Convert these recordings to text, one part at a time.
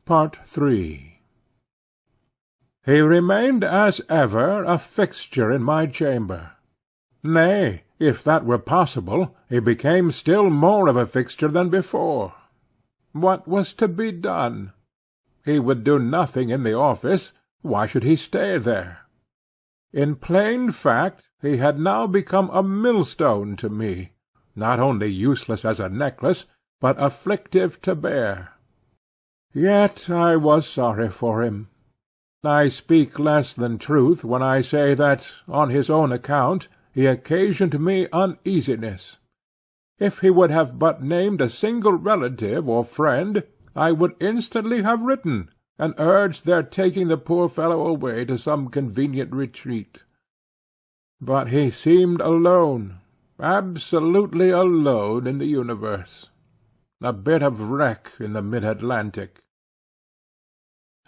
Part 3. He remained as ever a fixture in my chamber. Nay, if that were possible, he became still more of a fixture than before. What was to be done? He would do nothing in the office. Why should he stay there? In plain fact, he had now become a millstone to me, not only useless as a necklace, but afflictive to bear. Yet I was sorry for him. I speak less than truth when I say that, on his own account, he occasioned me uneasiness. If he would have but named a single relative or friend, I would instantly have written, and urged their taking the poor fellow away to some convenient retreat. But he seemed alone, absolutely alone in the universe, a bit of wreck in the mid-Atlantic.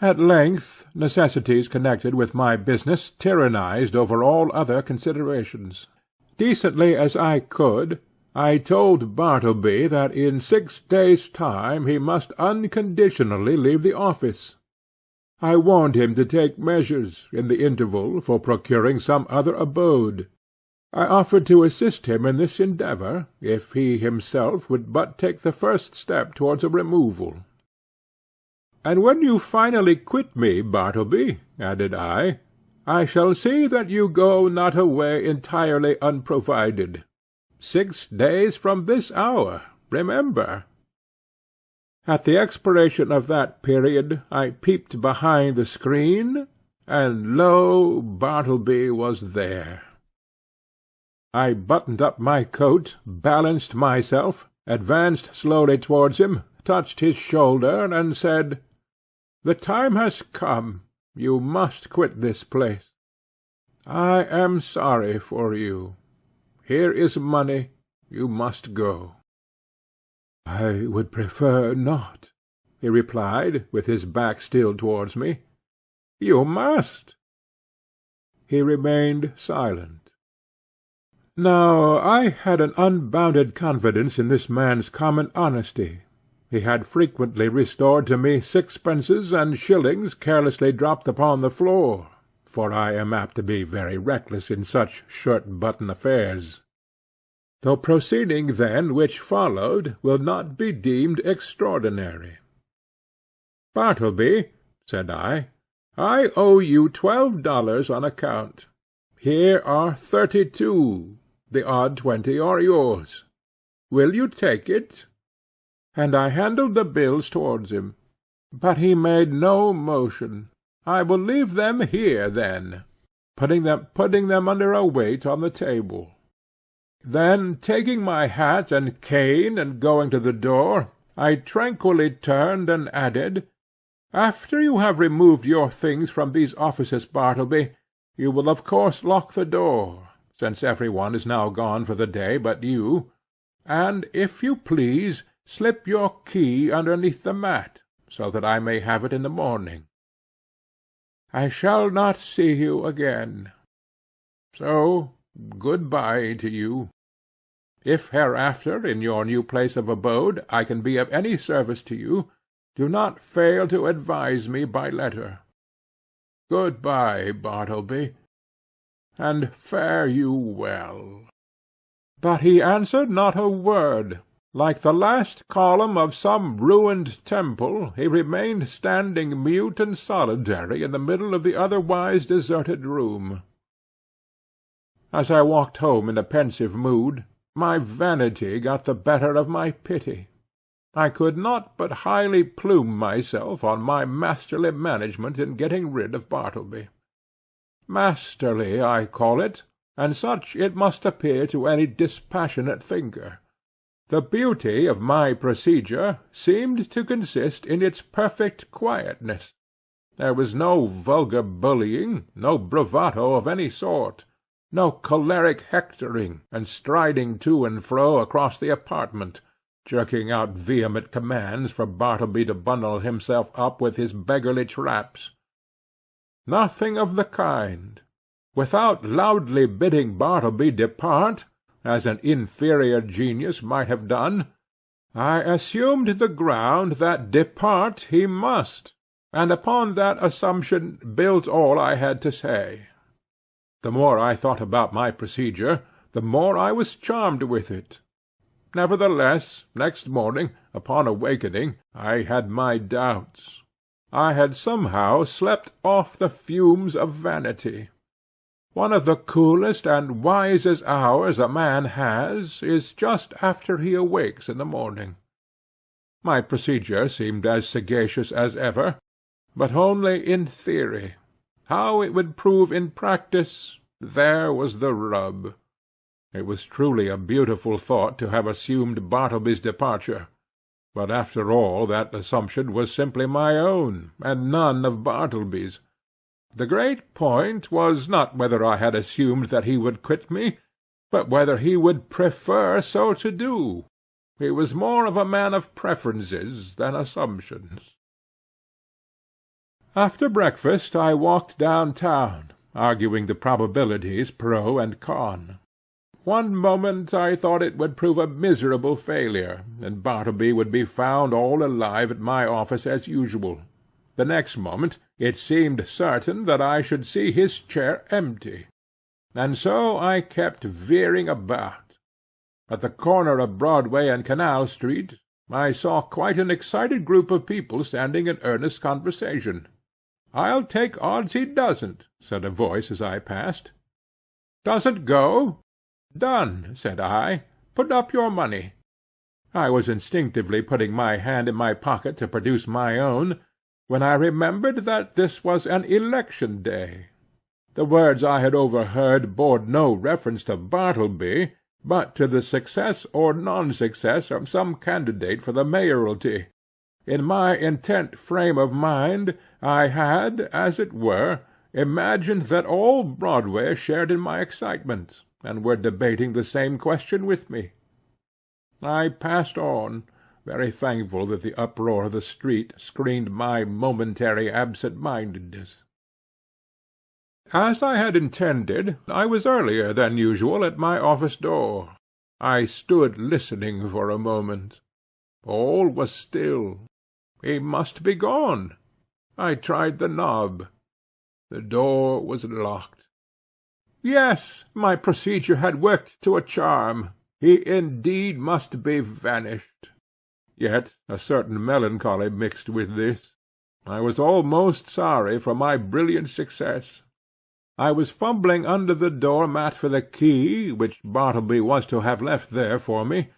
At length necessities connected with my business tyrannized over all other considerations. Decently as I could, I told Bartleby that in 6 days' time he must unconditionally leave the office. I warned him to take measures, in the interval, for procuring some other abode. I offered to assist him in this endeavour, if he himself would but take the first step towards a removal. "And when you finally quit me, Bartleby," added I shall see that you go not away entirely unprovided. 6 days from this hour, remember." At the expiration of that period I peeped behind the screen, and lo, Bartleby was there. I buttoned up my coat, balanced myself, advanced slowly towards him, touched his shoulder, and said, "The time has come. You must quit this place. I am sorry for you. Here is money. You must go." "I would prefer not," he replied, with his back still towards me. "You must." He remained silent. Now I had an unbounded confidence in this man's common honesty. He had frequently restored to me sixpences and shillings carelessly dropped upon the floor, for I am apt to be very reckless in such shirt-button affairs. The proceeding then which followed will not be deemed extraordinary. "Bartleby," said I owe you $12 on account. Here are 32. The odd 20 are yours. Will you take it?" And I handed the bills towards him. But he made no motion. "I will leave them here, then," putting them under a weight on the table. Then, taking my hat and cane and going to the door, I tranquilly turned and added, "After you have removed your things from these offices, Bartleby, you will of course lock the door, since every one is now gone for the day but you, and, if you please, slip your key underneath the mat, so that I may have it in the morning. I shall not see you again. So, good-bye to you. If hereafter, in your new place of abode, I can be of any service to you, do not fail to advise me by letter. Good-bye, Bartleby, and fare you well." But he answered not a word. Like the last column of some ruined temple, he remained standing mute and solitary in the middle of the otherwise deserted room. As I walked home in a pensive mood, my vanity got the better of my pity. I could not but highly plume myself on my masterly management in getting rid of Bartleby. Masterly I call it, and such it must appear to any dispassionate thinker. The beauty of my procedure seemed to consist in its perfect quietness. There was no vulgar bullying, no bravado of any sort, no choleric hectoring and striding to and fro across the apartment, jerking out vehement commands for Bartleby to bundle himself up with his beggarly traps. Nothing of the kind. Without loudly bidding Bartleby depart, as an inferior genius might have done, I assumed the ground that depart he must, and upon that assumption built all I had to say. The more I thought about my procedure, the more I was charmed with it. Nevertheless, next morning, upon awakening, I had my doubts. I had somehow slept off the fumes of vanity. One of the coolest and wisest hours a man has is just after he awakes in the morning. My procedure seemed as sagacious as ever, but only in theory. How it would prove in practice, there was the rub. It was truly a beautiful thought to have assumed Bartleby's departure, but after all that assumption was simply my own, and none of Bartleby's. The great point was not whether I had assumed that he would quit me, but whether he would prefer so to do. He was more of a man of preferences than assumptions. After breakfast I walked down-town, arguing the probabilities pro and con. One moment I thought it would prove a miserable failure, and Bartleby would be found all alive at my office as usual. The next moment it seemed certain that I should see his chair empty, and so I kept veering about. At the corner of Broadway and Canal Street I saw quite an excited group of people standing in earnest conversation. "I'll take odds he doesn't," said a voice as I passed. "Doesn't go? Done," said I. "Put up your money." I was instinctively putting my hand in my pocket to produce my own, when I remembered that this was an election day. The words I had overheard bore no reference to Bartleby, but to the success or non-success of some candidate for the mayoralty. In my intent frame of mind I had, as it were, imagined that all Broadway shared in my excitement, and were debating the same question with me. I passed on, very thankful that the uproar of the street screened my momentary absent-mindedness. As I had intended, I was earlier than usual at my office door. I stood listening for a moment. All was still. He must be gone. I tried the knob. The door was locked. Yes, my procedure had worked to a charm. He indeed must be vanished. Yet a certain melancholy mixed with this. I was almost sorry for my brilliant success. I was fumbling under the door-mat for the key, which Bartleby was to have left there for me,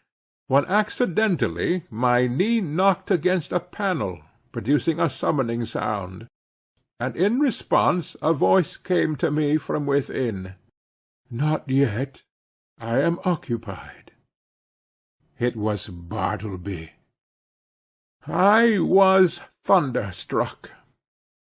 when accidentally my knee knocked against a panel, producing a summoning sound, and in response a voice came to me from within. "Not yet. I am occupied." It was Bartleby. I was thunderstruck.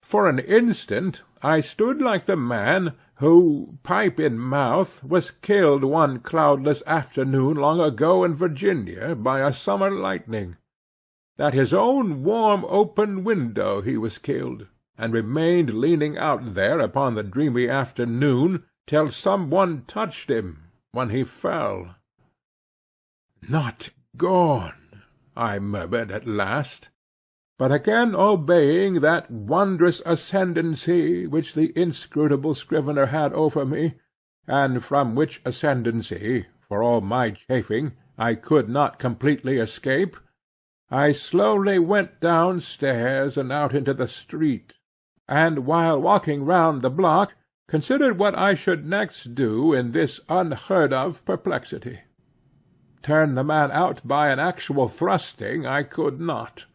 For an instant I stood like the man who, pipe in mouth, was killed one cloudless afternoon long ago in Virginia by a summer lightning. At his own warm open window he was killed, and remained leaning out there upon the dreamy afternoon till some one touched him, when he fell. "Not gone," I murmured at last, but again obeying that wondrous ascendancy which the inscrutable Scrivener had over me, and from which ascendancy, for all my chafing, I could not completely escape, I slowly went downstairs and out into the street, and while walking round the block considered what I should next do in this unheard-of perplexity. Turn the man out by an actual thrusting I could not.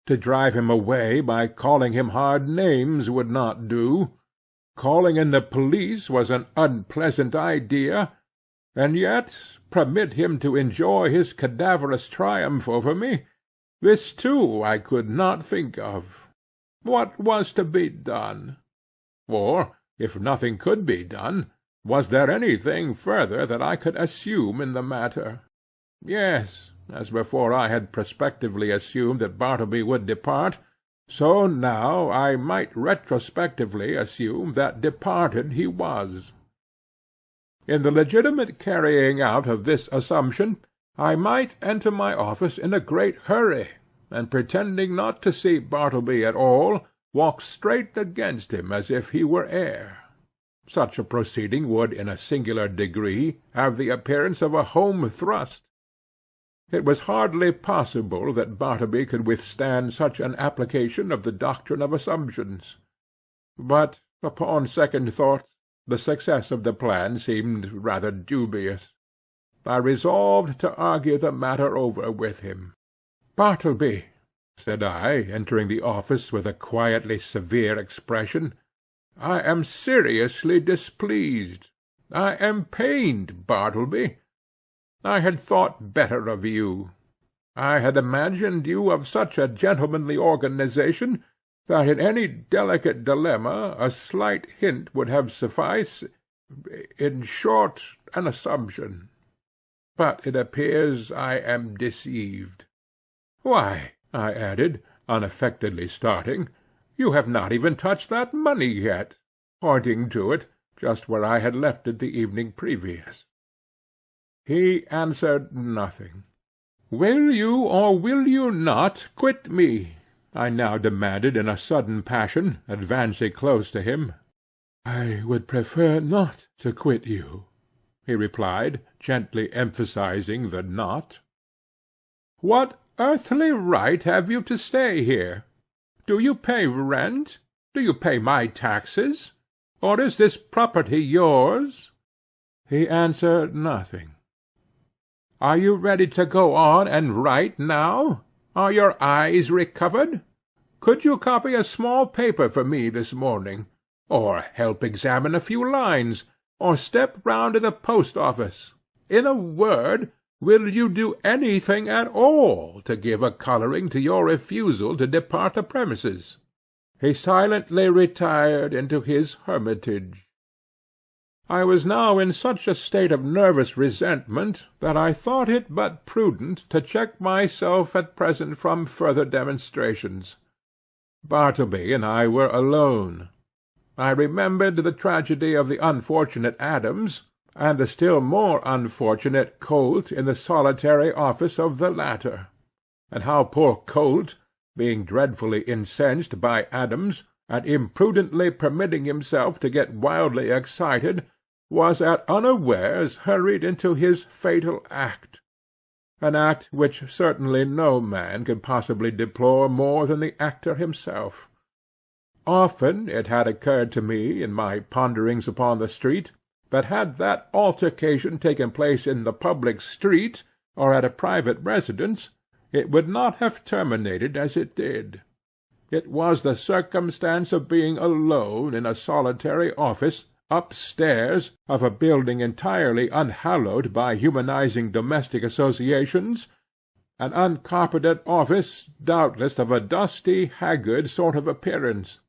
To drive him away by calling him hard names would not do. Calling in the police was an unpleasant idea, and yet permit him to enjoy his cadaverous triumph over me, this too I could not think of. What was to be done? Or, if nothing could be done, was there anything further that I could assume in the matter? Yes, as before I had prospectively assumed that Bartleby would depart, so now I might retrospectively assume that departed he was. In the legitimate carrying out of this assumption, I might enter my office in a great hurry, and pretending not to see Bartleby at all, walk straight against him as if he were air. Such a proceeding would in a singular degree have the appearance of a home thrust. It was hardly possible that Bartleby could withstand such an application of the doctrine of assumptions. But, upon second thought, the success of the plan seemed rather dubious. I resolved to argue the matter over with him. "Bartleby," said I, entering the office with a quietly severe expression, "I am seriously displeased. I am pained, Bartleby. I had thought better of you. I had imagined you of such a gentlemanly organization that in any delicate dilemma a slight hint would have sufficed, in short, an assumption. But it appears I am deceived. Why," I added, unaffectedly starting, "you have not even touched that money yet," pointing to it, just where I had left it the evening previous. He answered nothing. "Will you or will you not quit me?" I now demanded in a sudden passion, advancing close to him. "I would prefer not to quit you," he replied, gently emphasizing the "not." "What earthly right have you to stay here? Do you pay rent? Do you pay my taxes? Or is this property yours?" He answered nothing. "Are you ready to go on and write now? Are your eyes recovered? Could you copy a small paper for me this morning, or help examine a few lines, or step round to the post-office? In a word, will you do anything at all to give a colouring to your refusal to depart the premises?" He silently retired into his hermitage. I was now in such a state of nervous resentment that I thought it but prudent to check myself at present from further demonstrations. Bartleby and I were alone. I remembered the tragedy of the unfortunate Adams, and the still more unfortunate Colt in the solitary office of the latter, and how poor Colt, being dreadfully incensed by Adams, and imprudently permitting himself to get wildly excited, was at unawares hurried into his fatal act, an act which certainly no man could possibly deplore more than the actor himself. Often it had occurred to me in my ponderings upon the street, that had that altercation taken place in the public street, or at a private residence, it would not have terminated as it did. It was the circumstance of being alone in a solitary office, upstairs, of a building entirely unhallowed by humanizing domestic associations, an uncarpeted office, doubtless of a dusty, haggard sort of appearance.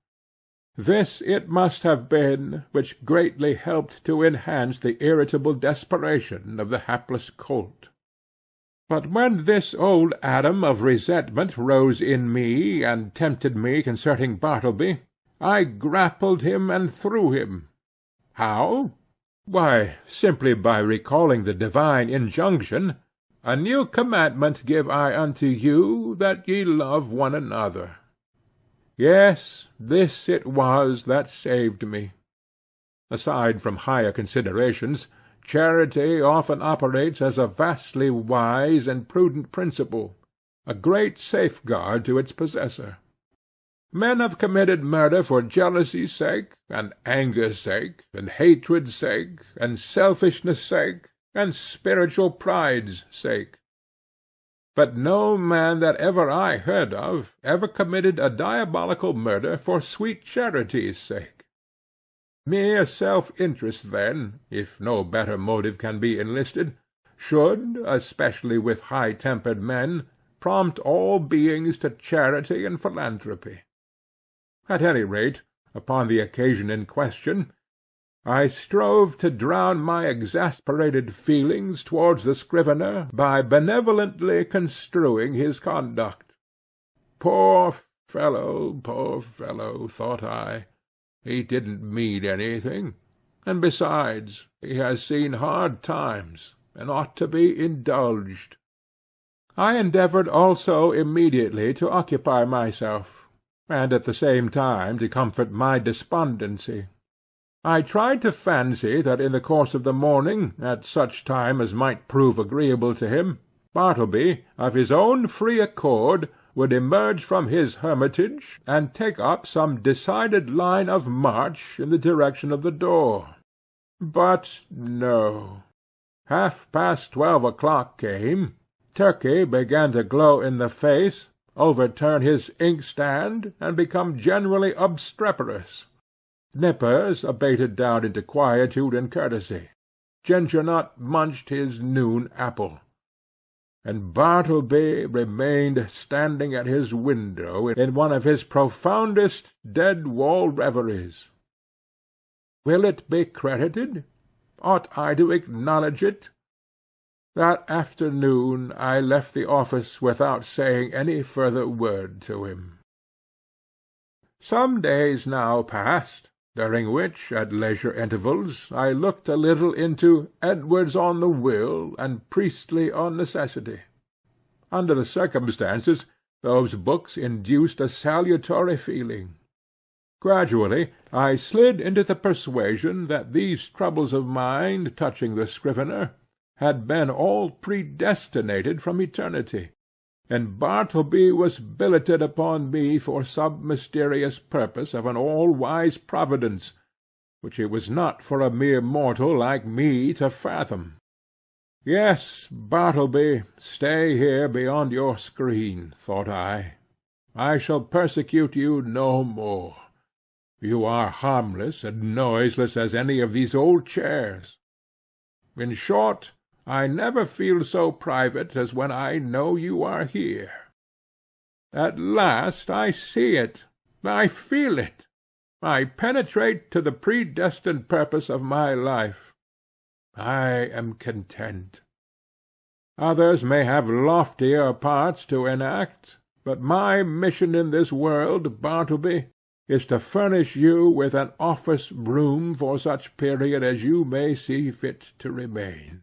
This it must have been which greatly helped to enhance the irritable desperation of the hapless Colt. But when this old Adam of resentment rose in me and tempted me concerning Bartleby, I grappled him and threw him. How? Why, simply by recalling the divine injunction, "A new commandment give I unto you, that ye love one another." Yes, this it was that saved me. Aside from higher considerations, charity often operates as a vastly wise and prudent principle, a great safeguard to its possessor. Men have committed murder for jealousy's sake, and anger's sake, and hatred's sake, and selfishness' sake, and spiritual pride's sake. But no man that ever I heard of ever committed a diabolical murder for sweet charity's sake. Mere self-interest, then, if no better motive can be enlisted, should, especially with high-tempered men, prompt all beings to charity and philanthropy. At any rate, upon the occasion in question, I strove to drown my exasperated feelings towards the scrivener by benevolently construing his conduct. Poor fellow, thought I, he didn't mean anything, and besides, he has seen hard times, and ought to be indulged. I endeavoured also immediately to occupy myself, and at the same time to comfort my despondency. I tried to fancy that in the course of the morning, at such time as might prove agreeable to him, Bartleby, of his own free accord, would emerge from his hermitage, and take up some decided line of march in the direction of the door. But no. 12:30 o'clock came. Turkey began to glow in the face, overturn his inkstand, and become generally obstreperous. Nippers abated down into quietude and courtesy. Ginger-Nut munched his noon apple, and Bartleby remained standing at his window in one of his profoundest dead-wall reveries. Will it be credited? Ought I to acknowledge it? That afternoon I left the office without saying any further word to him. Some days now passed, during which, at leisure intervals, I looked a little into Edwards on the Will and Priestley on Necessity. Under the circumstances, those books induced a salutary feeling. Gradually I slid into the persuasion that these troubles of mind touching the Scrivener had been all predestinated from eternity, and Bartleby was billeted upon me for some mysterious purpose of an all-wise Providence, which it was not for a mere mortal like me to fathom. Yes, Bartleby, stay here beyond your screen, thought I. I shall persecute you no more. You are harmless and noiseless as any of these old chairs. In short, I never feel so private as when I know you are here. At last I see it, I feel it, I penetrate to the predestined purpose of my life. I am content. Others may have loftier parts to enact, but my mission in this world, Bartleby, is to furnish you with an office room for such period as you may see fit to remain.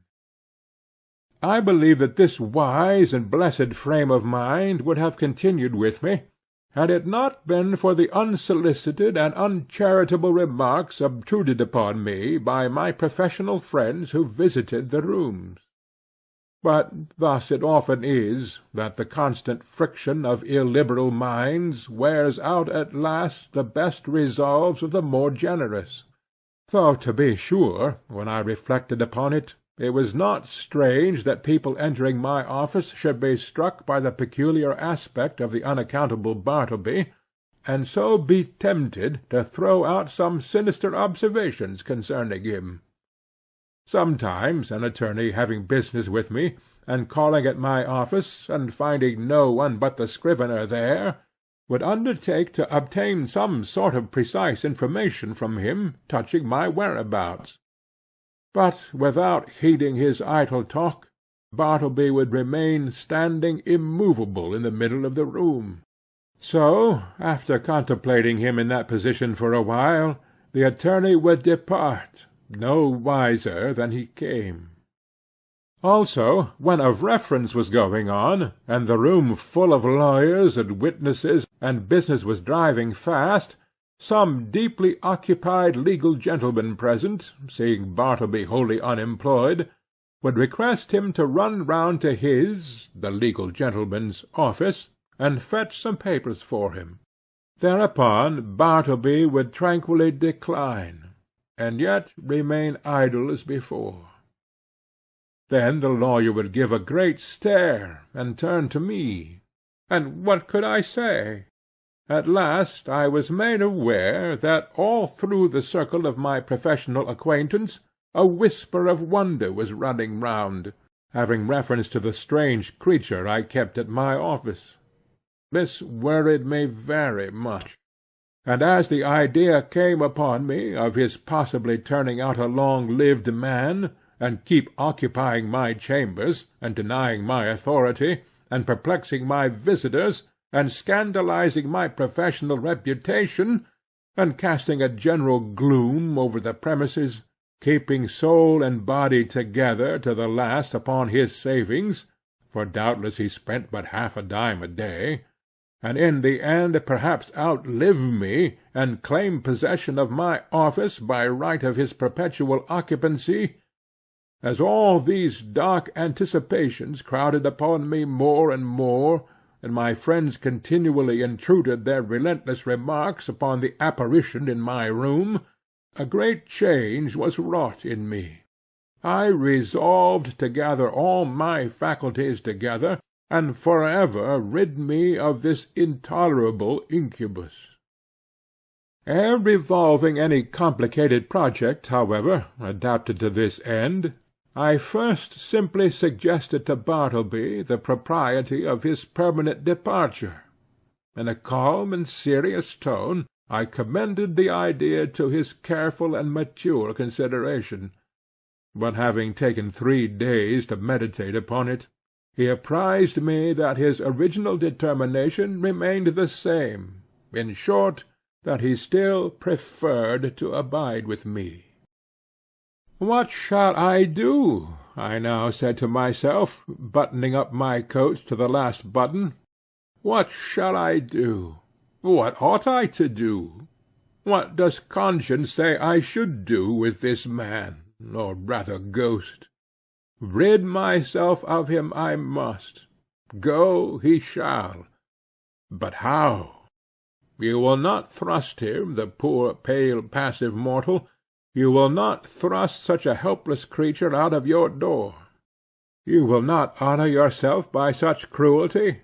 I believe that this wise and blessed frame of mind would have continued with me, had it not been for the unsolicited and uncharitable remarks obtruded upon me by my professional friends who visited the rooms. But thus it often is, that the constant friction of illiberal minds wears out at last the best resolves of the more generous. Though, to be sure, when I reflected upon it, it was not strange that people entering my office should be struck by the peculiar aspect of the unaccountable Bartleby, and so be tempted to throw out some sinister observations concerning him. Sometimes an attorney having business with me, and calling at my office, and finding no one but the Scrivener there, would undertake to obtain some sort of precise information from him touching my whereabouts. But without heeding his idle talk, Bartleby would remain standing immovable in the middle of the room. So, after contemplating him in that position for a while, the attorney would depart, no wiser than he came. Also, when a reference was going on, and the room full of lawyers and witnesses, and business was driving fast, some deeply occupied legal gentleman present, seeing Bartleby wholly unemployed, would request him to run round to his, the legal gentleman's, office, and fetch some papers for him. Thereupon Bartleby would tranquilly decline, and yet remain idle as before. Then the lawyer would give a great stare, and turn to me, and what could I say? At last I was made aware that all through the circle of my professional acquaintance a whisper of wonder was running round, having reference to the strange creature I kept at my office. This worried me very much, and as the idea came upon me of his possibly turning out a long-lived man, and keep occupying my chambers, and denying my authority, and perplexing my visitors, and scandalizing my professional reputation, and casting a general gloom over the premises, keeping soul and body together to the last upon his savings, for doubtless he spent but half a dime a day, and in the end perhaps outlive me, and claim possession of my office by right of his perpetual occupancy, as all these dark anticipations crowded upon me more and more, and my friends continually intruded their relentless remarks upon the apparition in my room, a great change was wrought in me. I resolved to gather all my faculties together, and for ever rid me of this intolerable incubus. Ere revolving any complicated project, however, adapted to this end, I first simply suggested to Bartleby the propriety of his permanent departure. In a calm and serious tone, I commended the idea to his careful and mature consideration, but having taken 3 days to meditate upon it, he apprized me that his original determination remained the same, in short, that he still preferred to abide with me. "What shall I do?" I now said to myself, buttoning up my coat to the last button. "What shall I do? What ought I to do? What does conscience say I should do with this man, or rather ghost? Rid myself of him I must. Go he shall. But how? You will not thrust him, the poor, pale, passive mortal, you will not thrust such a helpless creature out of your door. You will not honour yourself by such cruelty?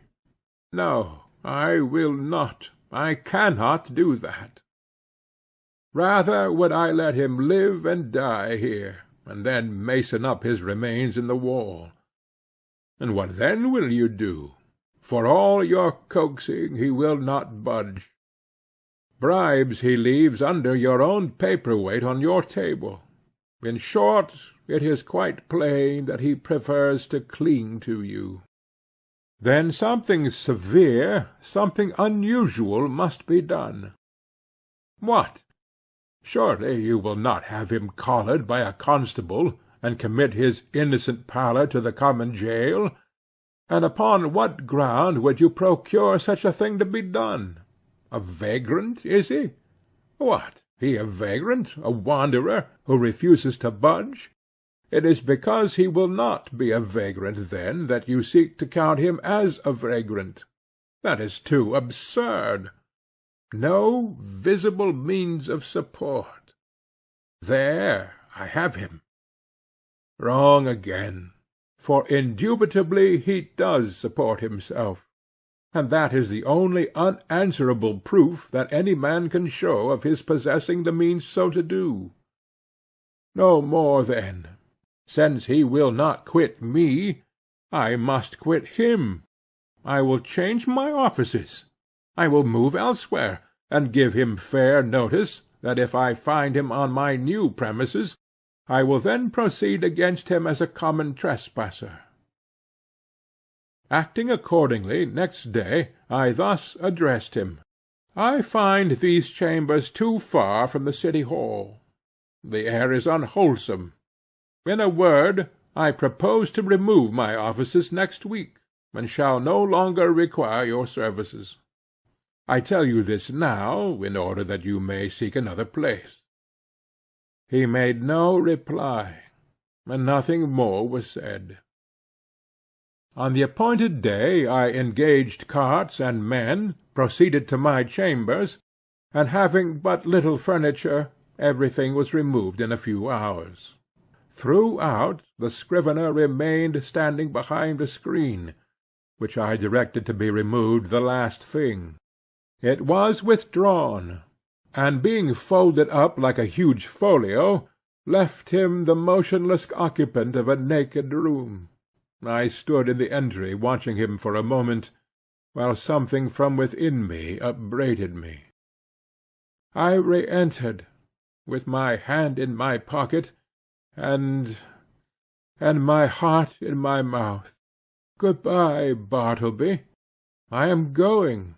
No, I will not. I cannot do that. Rather would I let him live and die here, and then mason up his remains in the wall. And what then will you do? For all your coaxing he will not budge. Bribes he leaves under your own paper-weight on your table. In short, it is quite plain that he prefers to cling to you. Then something severe, something unusual must be done. What? Surely you will not have him collared by a constable, and commit his innocent pallor to the common jail? And upon what ground would you procure such a thing to be done? A vagrant, is he? What, he a vagrant, a wanderer, who refuses to budge? It is because he will not be a vagrant, then, that you seek to count him as a vagrant. That is too absurd. No visible means of support. There I have him. Wrong again, for indubitably he does support himself, and that is the only unanswerable proof that any man can show of his possessing the means so to do. No more, then. Since he will not quit me, I must quit him. I will change my offices. I will move elsewhere, and give him fair notice that if I find him on my new premises, I will then proceed against him as a common trespasser. Acting accordingly, next day I thus addressed him. I find these chambers too far from the city hall. The air is unwholesome. In a word, I propose to remove my offices next week, and shall no longer require your services. I tell you this now, in order that you may seek another place. He made no reply, and nothing more was said. On the appointed day I engaged carts and men, proceeded to my chambers, and having but little furniture, everything was removed in a few hours. Throughout, the scrivener remained standing behind the screen, which I directed to be removed the last thing. It was withdrawn, and being folded up like a huge folio, left him the motionless occupant of a naked room. I stood in the entry watching him for a moment, while something from within me upbraided me. I re-entered, with my hand in my pocket, and my heart in my mouth. Good-bye, Bartleby. I am going.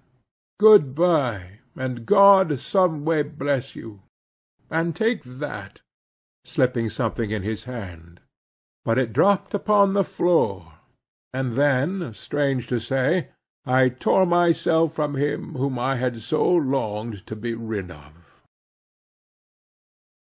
Good-bye, and God some way bless you. And take that. slipping something in his hand. But it dropped upon the floor, and then, strange to say, I tore myself from him whom I had so longed to be rid of.